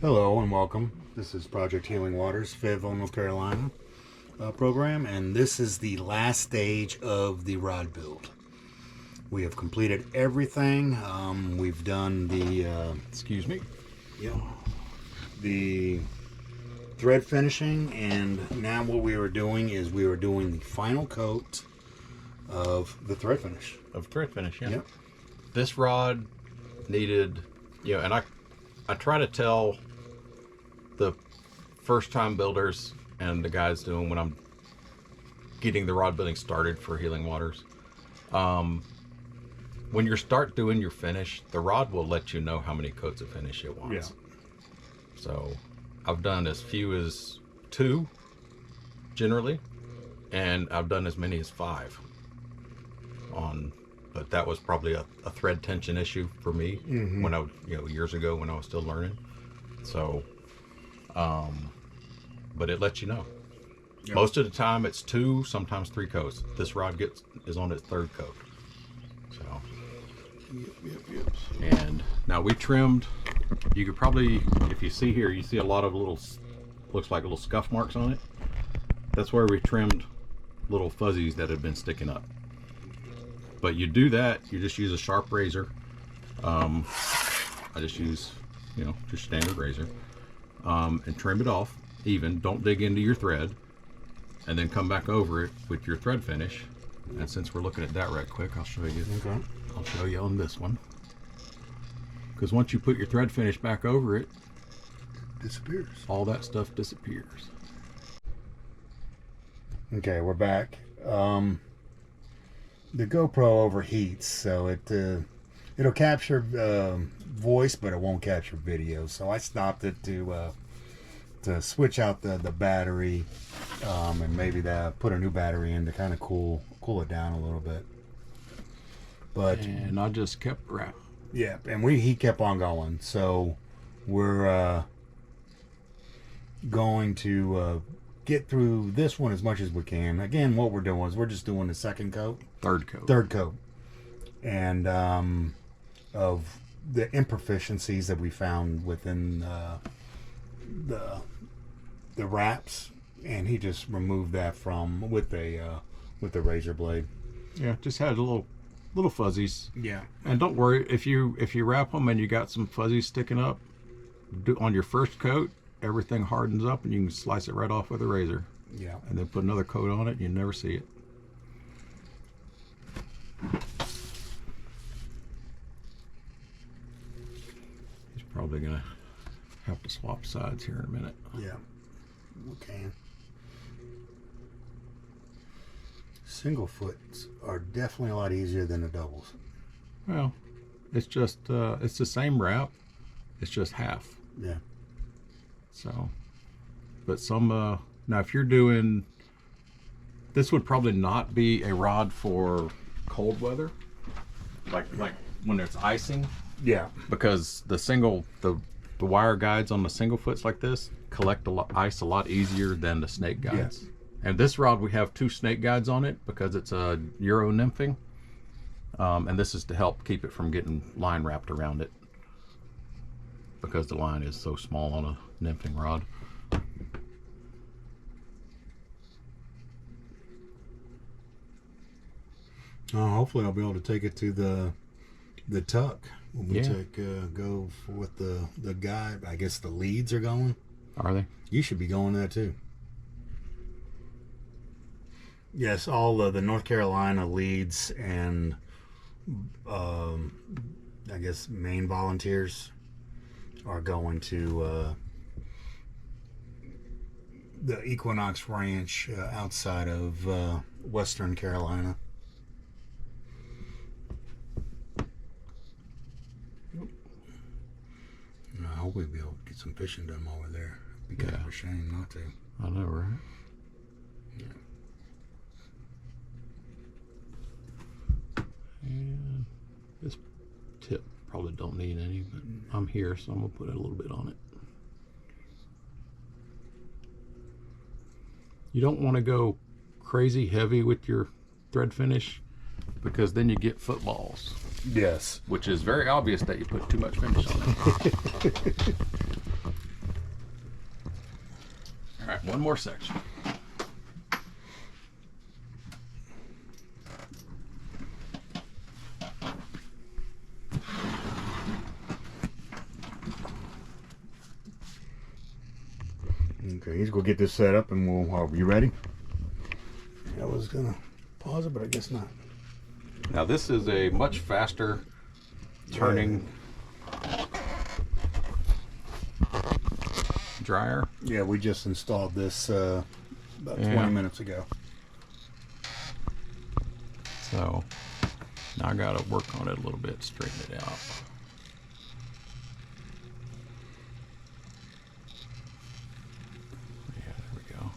Hello and welcome. This is Project Healing Waters, Fayetteville, North Carolina program, and this is the last stage of the rod build. We have completed everything. We've done the Excuse me. the thread finishing, and now what we are doing is we are doing the final coat of the thread finish. Of thread finish, yeah. Yep. This rod needed, and I try to tell the first time builders and the guys doing when I'm getting the rod building started for Healing Waters. When you start doing your finish, the rod will let you know how many coats of finish it wants. Yeah. So I've done as few as 2 generally, and I've done as many as 5 but that was probably a thread tension issue for me when I, years ago when I was still learning. So, but it lets you know. Yep. Most of the time it's 2, sometimes 3 coats. This rod is on its 3rd coat. So, Yep. And now we trimmed. You could probably, if you see here, you see a lot of little, looks like little scuff marks on it. That's where we trimmed little fuzzies that had been sticking up. But you do that, you just use a sharp razor. I just use, just standard razor, and trim it off even. Don't dig into your thread, and then come back over it with your thread finish. And since we're looking at that right quick, I'll show you. Okay. I'll show you on this one. Because once you put your thread finish back over it, Disappears. all that stuff disappears. Okay, we're back. The GoPro overheats, so it'll capture voice, but it won't capture video. So I stopped it to switch out the battery, and maybe put a new battery in to kind of cool it down a little bit. But And I just kept wrapping. yeah, and he kept on going. So we're going to get through this one as much as we can. Again, what we're doing is we're just doing the 2nd coat. 3rd coat. And of the imperfections that we found within the wraps, and he just removed that with the razor blade. Yeah, just had little fuzzies. Yeah. And don't worry, if you wrap them and you got some fuzzies sticking up, on your 1st coat, everything hardens up and you can slice it right off with a razor. Yeah. And then put another coat on it and you never see it. He's probably gonna have to swap sides here in a minute. Yeah. Okay. Single foots are definitely a lot easier than the doubles. Well, it's just it's the same wrap, it's just half. Yeah. So, but some now if you're doing, this would probably not be a rod for cold weather, like when there's icing. Yeah. Because the wire guides on the single foots like this collect ice a lot easier than the snake guides. Yeah. And this rod we have 2 snake guides on it because it's a Euro nymphing, and this is to help keep it from getting line wrapped around it because the line is so small on a nymphing rod. Hopefully I'll be able to take it to the tuck when we Yeah. go with the guy. I guess the leads are going. Are they? You should be going there too. Yes, all the North Carolina leads and I guess Maine volunteers are going to the Equinox Ranch outside of Western Carolina. I hope we'll be able to get some fishing done while we're there. It'd be kind of a shame not to. I know, right? Yeah. And this tip probably don't need any, but I'm here, so I'm gonna put a little bit on it. You don't want to go crazy heavy with your thread finish because then you get footballs. Yes. Which is very obvious that you put too much finish on it. All right, one more section. Okay, he's gonna get this set up and we'll, are you ready? I was gonna pause it, but I guess not. Now this is a much faster turning dryer. Yeah, we just installed this about 20 minutes ago. So now I gotta work on it a little bit, straighten it out. Yeah, there we go.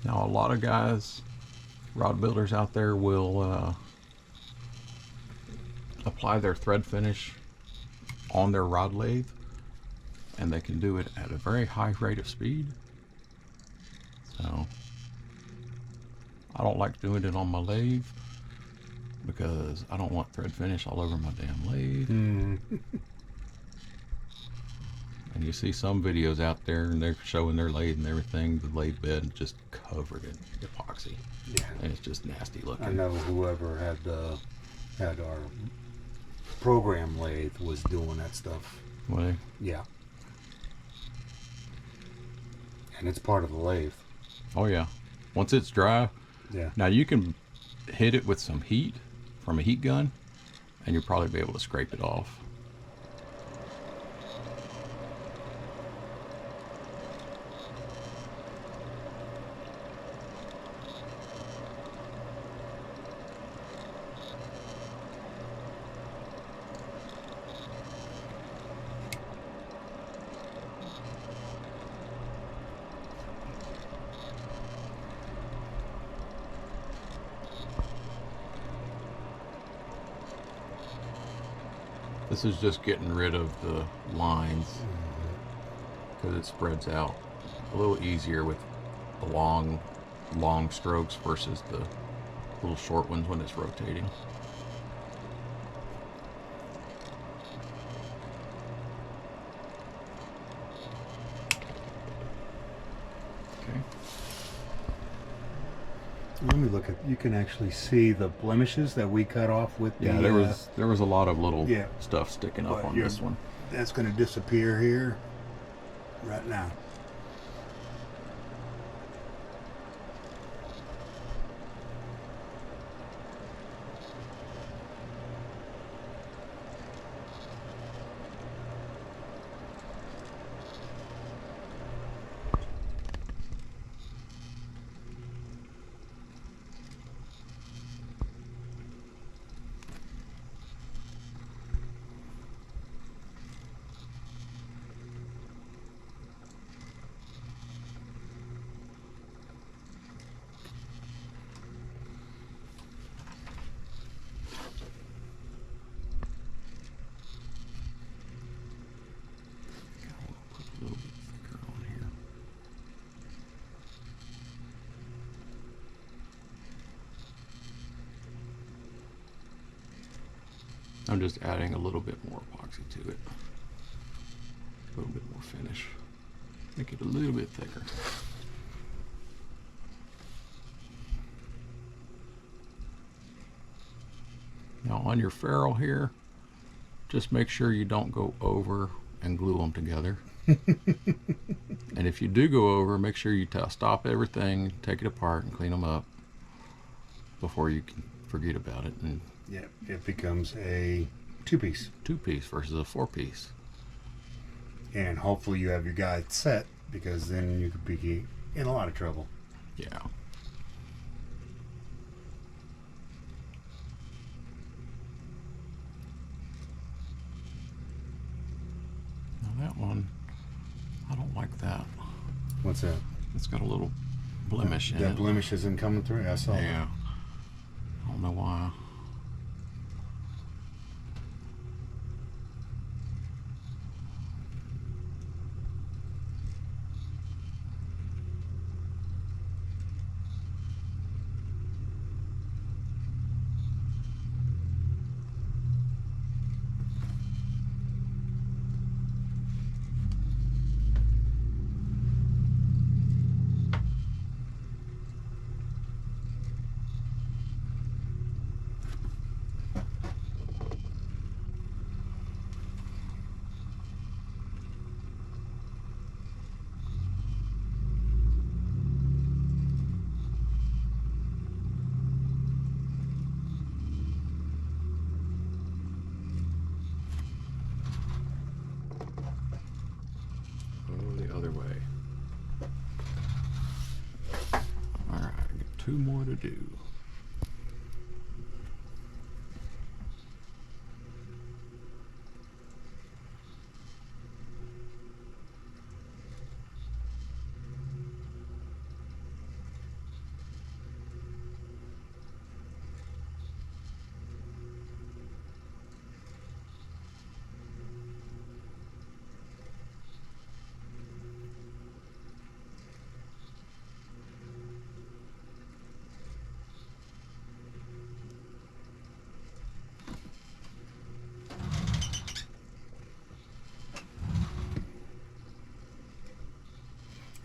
Now a lot of guys, rod builders out there will apply their thread finish on their rod lathe, and they can do it at a very high rate of speed. So I don't like doing it on my lathe because I don't want thread finish all over my damn lathe. And you see some videos out there and they're showing their lathe and everything, the lathe bed is just covered in epoxy. Yeah. And it's just nasty looking. I know whoever had our program lathe was doing that stuff. Well, Yeah. And it's part of the lathe. oh yeah. Once it's dry, Yeah. now you can hit it with some heat from a heat gun and you'll probably be able to scrape it off. This is just getting rid of the lines because it spreads out a little easier with the long strokes versus the little short ones when it's rotating. Okay. Let me look at. You can actually see the blemishes that we cut off with the. Yeah, there was a lot of little yeah, stuff sticking up on this one. That's going to disappear here right now. I'm just adding a little bit more epoxy to it. A little bit more finish. Make it a little bit thicker. Now on your ferrule here, just make sure you don't go over and glue them together. And if you do go over, make sure you stop everything, take it apart and clean them up before you can forget about it. And yeah, it becomes a two-piece. Two-piece versus a four-piece. And hopefully you have your guide set, because then you could be in a lot of trouble. Yeah. Now that one, I don't like What's that? It's got a little blemish in it. That blemish isn't coming through? I saw that. Yeah. I don't know why. The other way. All right, I got 2 more to do.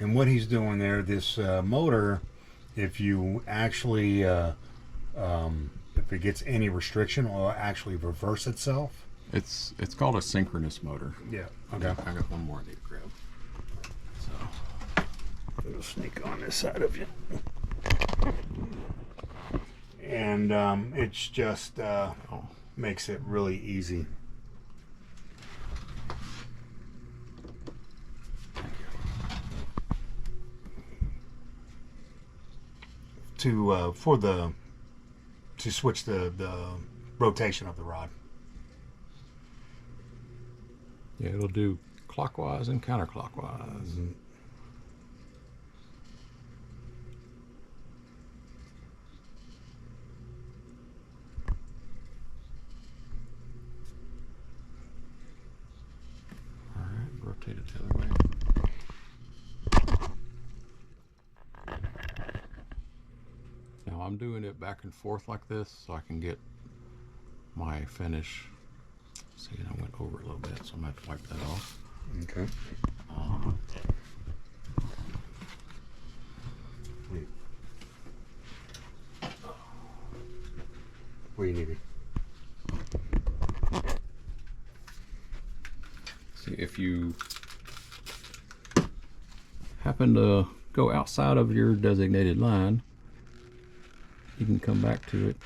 And what he's doing there, this motor, if you actually, if it gets any restriction, will actually reverse itself. It's called a synchronous motor. Yeah. Okay. I got one more I need to grab. So It'll sneak on this side of you. And it's just makes it really easy. To switch the rotation of the rod. yeah, it'll do clockwise and counterclockwise. Mm-hmm. All right, rotate it the other way. Now I'm doing it back and forth like this so I can get my finish. See, I went over a little bit, so I'm gonna have to wipe that off. Okay. What do you need? See, if you happen to go outside of your designated line, you can come back to it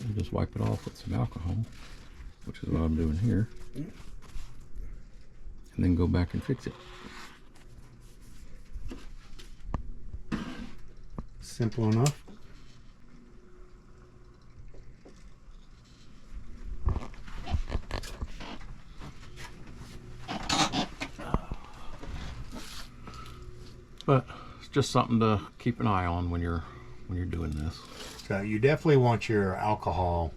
and just wipe it off with some alcohol, which is what I'm doing here, and then go back and fix it. Simple enough. But it's just something to keep an eye on when you're doing this. So you definitely want your alcohol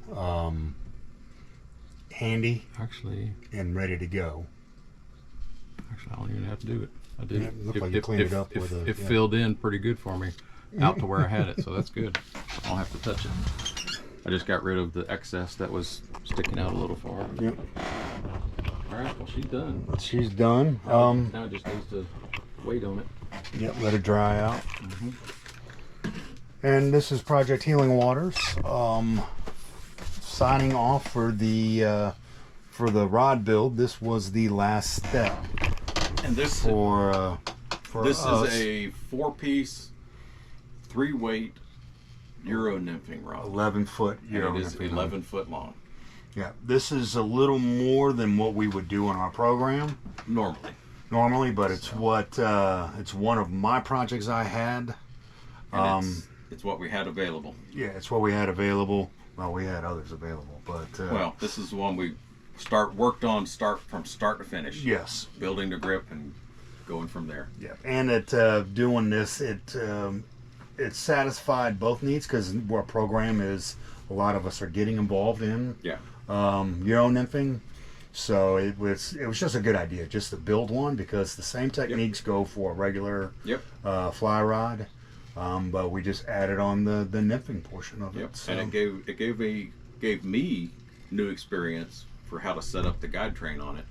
handy Actually, and ready to go. I don't even have to do it. I did. Yeah, it looked like you cleaned it up with a- It yeah. filled in pretty good for me, out to where I had it, so that's good. I don't have to touch it. I just got rid of the excess that was sticking out a little far. Yep. All right, well, she's done. She's done. Now it just needs to wait on it. Yep, let it dry out. And this is Project Healing Waters. Signing off for the rod build. This was the last step And this for this us. is a 4-piece, 3-weight Euro nymphing rod. 11-foot Euro. And it is 11 foot long. Yeah, this is a little more than what we would do on our program Normally, but it's what it's one of my projects I had. and it's what we had available. Yeah, it's what we had available. Well, we had others available, but Well, this is the one we worked on from start to finish. yes, Building the grip and going from there. Yeah, and doing this, it satisfied both needs because our program is a lot of us are getting involved in Euro nymphing. So it was just a good idea just to build one because the same techniques go for a regular fly rod, but we just added on the nymphing portion of it. So. And it gave me new experience for how to set up the guide train on it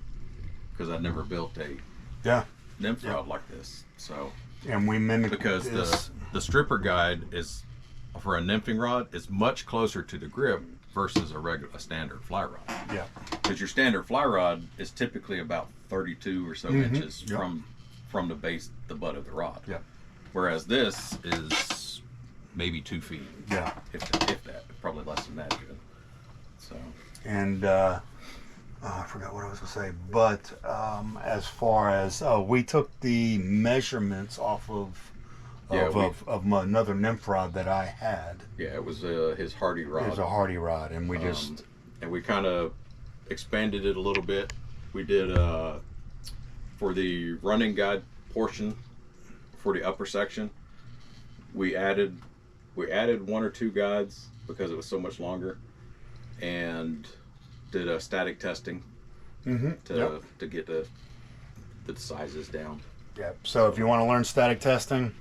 because I'd never built a nymph rod like this. So and we mimicked because this. the stripper guide is for a nymphing rod is much closer to the grip versus a standard fly rod. Yeah. Because your standard fly rod is typically about 32 or so inches from the base, the butt of the rod. Yeah. Whereas this is maybe 2 feet. Yeah. If that, probably less than that even. So. And I forgot what I was going to say, but as far as we took the measurements off of another nymph rod that I had. Yeah, it was his Hardy rod. It was a Hardy rod, and we just and we kind of expanded it a little bit. We did for the running guide portion for the upper section. We added 1 or 2 guides because it was so much longer, and did a static testing to get the sizes down. Yeah. So if you want to learn static testing,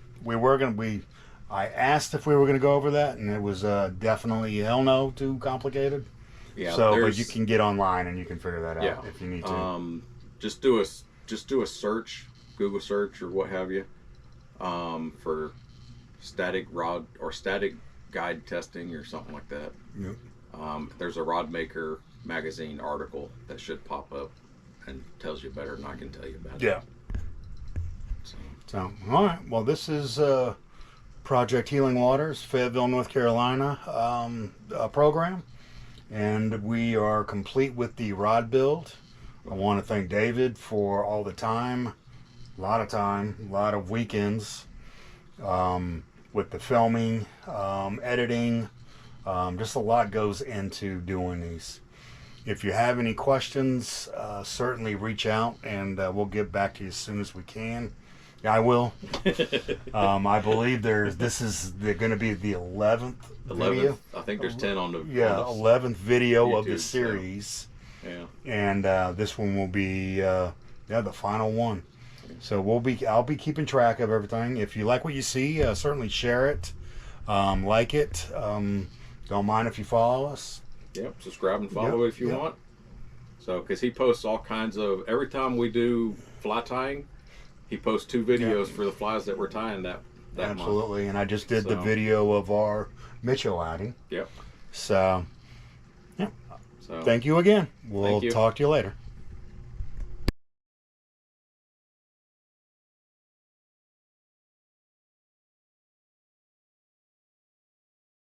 I asked if we were going to go over that, and it was definitely hell no, too complicated. Yeah. So, but you can get online and you can figure that out if you need to. Just do a search, Google search or what have you, for static rod or static guide testing or something like that. Yep. There's a Rod Maker magazine article that should pop up and tells you better than I can tell you about it. Yeah. So, all right. Well, this is Project Healing Waters, Fayetteville, North Carolina program, and we are complete with the rod build. I want to thank David for all the time, a lot of weekends with the filming, editing. Just a lot goes into doing these. If you have any questions, certainly reach out, and we'll get back to you as soon as we can. Yeah, I will. I believe this is going to be the 11th video. I think there's 10 on the 11th video YouTube, of the series. Yeah. And this one will be the final one. So I'll be keeping track of everything. If you like what you see, certainly share it, like it. Don't mind if you follow us. Yep, subscribe and follow if you want. So, because he posts all kinds of, every time we do fly tying, he posts 2 videos for the flies that we're tying that Absolutely, month. And I just did the video of our Mitchell outing. Yep. So, thank you again. We'll talk to you later.